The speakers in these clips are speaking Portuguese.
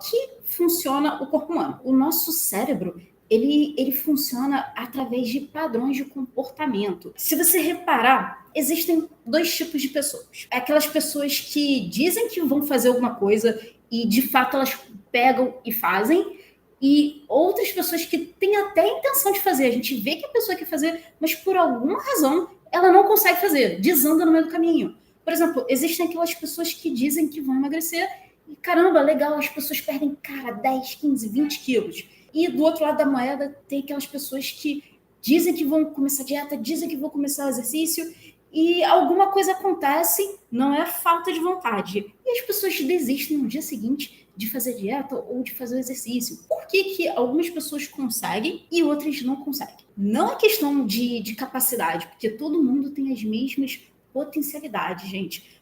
que funciona o corpo humano? O nosso cérebro, ele funciona através de padrões de comportamento. Se você reparar, existem dois tipos de pessoas. Aquelas pessoas que dizem que vão fazer alguma coisa e, de fato, elas pegam e fazem, e outras pessoas que têm até a intenção de fazer. A gente vê que a pessoa quer fazer, mas por alguma razão ela não consegue fazer, desanda no meio do caminho. Por exemplo, existem aquelas pessoas que dizem que vão emagrecer e, caramba, legal, as pessoas perdem, 10, 15, 20 quilos. E do outro lado da moeda tem aquelas pessoas que dizem que vão começar a dieta, dizem que vão começar o exercício e alguma coisa acontece, não é falta de vontade. E as pessoas desistem no dia seguinte de fazer dieta ou de fazer o exercício. Por que algumas pessoas conseguem e outras não conseguem? Não é questão de capacidade, porque todo mundo tem as mesmas potencialidades, gente.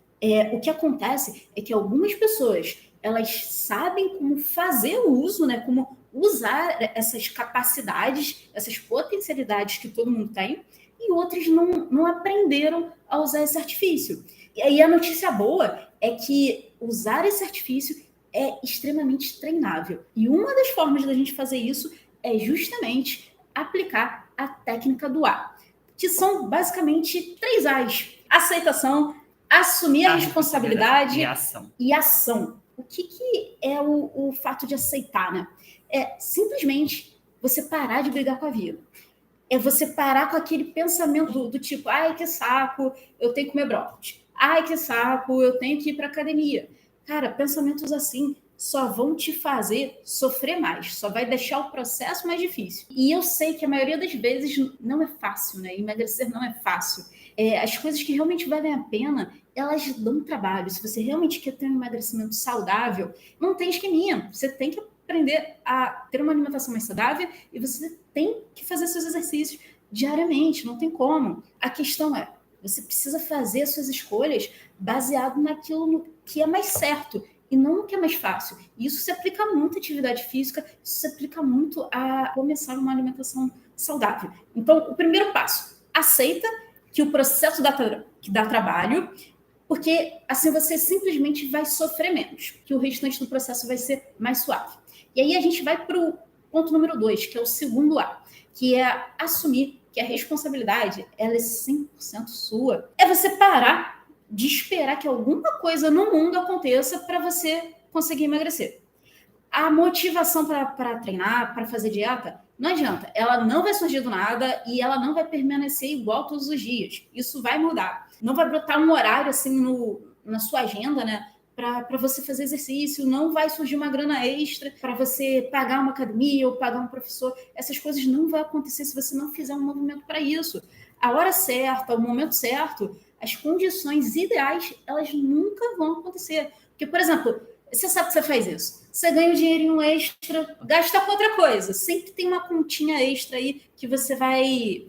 O que acontece é que algumas pessoas, elas sabem como fazer o uso, né, como usar essas capacidades, essas potencialidades que todo mundo tem, e outras não aprenderam a usar esse artifício. E aí a notícia boa é que usar esse artifício é extremamente treinável. E uma das formas da gente fazer isso é justamente aplicar a técnica do A, que são basicamente 3 As: aceitação, assumir a responsabilidade e ação. O que é o fato de aceitar, né? É simplesmente você parar de brigar com a vida. É você parar com aquele pensamento do tipo, ai, que saco, eu tenho que comer brócolis. Ai, que saco, eu tenho que ir para academia. Cara, pensamentos assim só vão te fazer sofrer mais, só vai deixar o processo mais difícil. E eu sei que a maioria das vezes não é fácil, né? Emagrecer não é fácil. As coisas que realmente valem a pena, elas dão trabalho. Se você realmente quer ter um emagrecimento saudável, não tem esqueminha. Você tem que aprender a ter uma alimentação mais saudável e você tem que fazer seus exercícios diariamente, não tem como. A questão é, você precisa fazer as suas escolhas baseado naquilo que é mais certo e não no que é mais fácil. E isso se aplica muito à atividade física, isso se aplica muito a começar uma alimentação saudável. Então, o primeiro passo, aceita que o processo que dá trabalho, porque assim você simplesmente vai sofrer menos, que o restante do processo vai ser mais suave. E aí a gente vai para o ponto número 2, que é o segundo A, que é assumir que a responsabilidade ela é 100% sua. É você parar de esperar que alguma coisa no mundo aconteça para você conseguir emagrecer. A motivação para treinar, para fazer dieta, não adianta. Ela não vai surgir do nada e ela não vai permanecer igual todos os dias. Isso vai mudar. Não vai brotar um horário assim na sua agenda, né? Para você fazer exercício, não vai surgir uma grana extra para você pagar uma academia ou pagar um professor. Essas coisas não vão acontecer se você não fizer um movimento para isso. A hora certa, o momento certo, as condições ideais, elas nunca vão acontecer. Porque, por exemplo, você sabe que você faz isso. Você ganha um dinheirinho extra, gasta com outra coisa. Sempre tem uma continha extra aí que você vai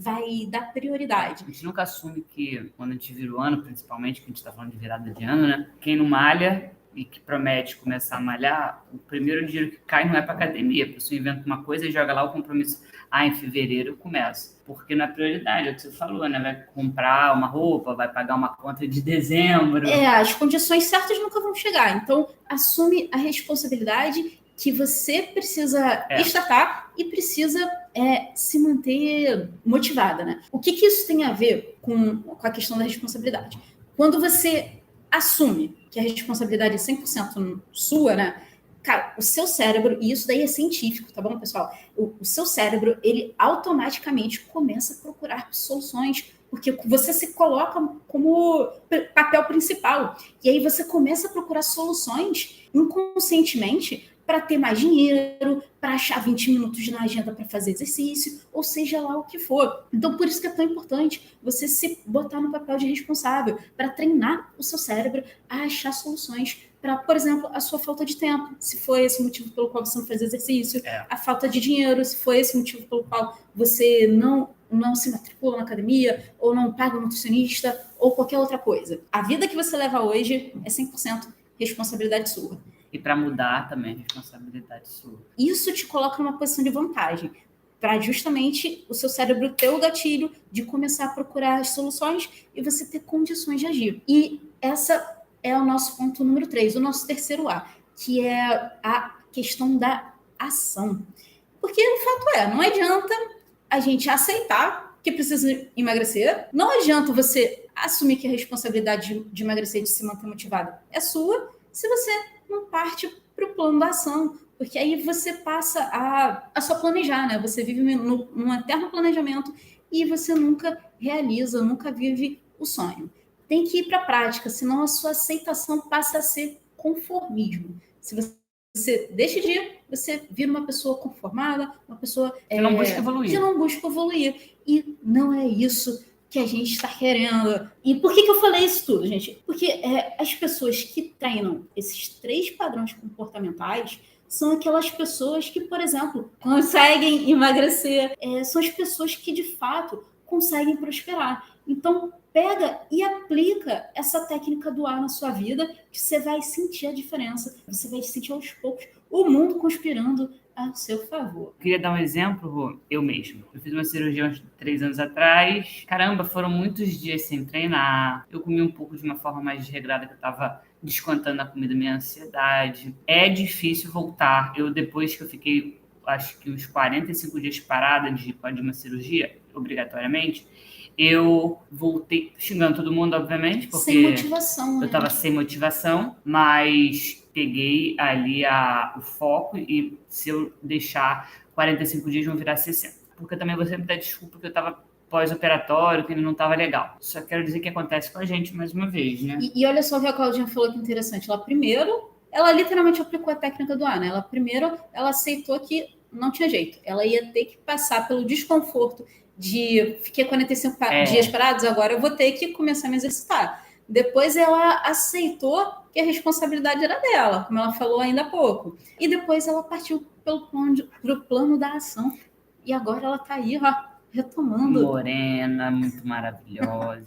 dar prioridade. A gente nunca assume que, quando a gente vira o ano, principalmente, que a gente está falando de virada de ano, né? Quem não malha e que promete começar a malhar, o primeiro dinheiro que cai não é para academia. A pessoa inventa uma coisa e joga lá o compromisso. Em fevereiro eu começo. Porque não é prioridade, é o que você falou, né? Vai comprar uma roupa, vai pagar uma conta de dezembro. As condições certas nunca vão chegar. Então, assume a responsabilidade que você precisa estatar e precisa se manter motivada, né? O que isso tem a ver com a questão da responsabilidade? Quando você assume que a responsabilidade é 100% sua, né? Cara, o seu cérebro, e isso daí é científico, tá bom, pessoal? O seu cérebro, ele automaticamente começa a procurar soluções, porque você se coloca como papel principal. E aí você começa a procurar soluções inconscientemente para ter mais dinheiro, para achar 20 minutos na agenda para fazer exercício, ou seja lá o que for. Então, por isso que é tão importante você se botar no papel de responsável, para treinar o seu cérebro a achar soluções para, por exemplo, a sua falta de tempo, se foi esse o motivo pelo qual você não faz exercício, a falta de dinheiro, se foi esse o motivo pelo qual você não se matricula na academia, ou não paga um nutricionista, ou qualquer outra coisa. A vida que você leva hoje é 100% responsabilidade sua. E para mudar também, responsabilidade sua. Isso te coloca numa posição de vantagem, para justamente o seu cérebro ter o gatilho de começar a procurar as soluções e você ter condições de agir. E essa é o nosso ponto número 3, o nosso terceiro A, que é a questão da ação. Porque o fato é, não adianta a gente aceitar que precisa emagrecer, não adianta você assumir que a responsabilidade de emagrecer e de se manter motivado é sua, se você não parte para o plano da ação. Porque aí você passa a só planejar, né? Você vive num eterno planejamento e você nunca realiza, nunca vive o sonho. Tem que ir para a prática, senão a sua aceitação passa a ser conformismo. Se você deixa de ir, você vira uma pessoa conformada, uma pessoa que não busca evoluir. Que não busca evoluir. E não é isso que a gente está querendo. E por que eu falei isso tudo, gente? Porque as pessoas que treinam esses 3 padrões comportamentais são aquelas pessoas que, por exemplo, conseguem emagrecer, são as pessoas que, de fato, conseguem prosperar. Então, pega e aplica essa técnica do A na sua vida, que você vai sentir a diferença. Você vai sentir aos poucos o mundo conspirando a seu favor. Queria dar um exemplo, Rô, eu mesmo. Eu fiz uma cirurgia uns 3 anos atrás. Caramba, foram muitos dias sem treinar. Eu comi um pouco de uma forma mais desregrada, que eu tava descontando na comida minha ansiedade. É difícil voltar. Depois que eu fiquei, acho que uns 45 dias parada de uma cirurgia, obrigatoriamente, eu voltei xingando todo mundo, obviamente, porque sem motivação, né? Eu tava sem motivação, mas peguei ali o foco e se eu deixar 45 dias vão virar 60. Porque também vou sempre dar desculpa que eu tava pós-operatório, que ele não tava legal. Só quero dizer que acontece com a gente mais uma vez, né? E olha só o que a Claudinha falou que interessante. Ela literalmente aplicou a técnica do A, né? Ela aceitou que não tinha jeito. Ela ia ter que passar pelo desconforto de fiquei 45 dias parados, agora eu vou ter que começar a me exercitar. Depois ela aceitou que a responsabilidade era dela, como ela falou ainda há pouco. E depois ela partiu pro plano da ação. E agora ela tá aí, ó, retomando. Morena, muito maravilhosa.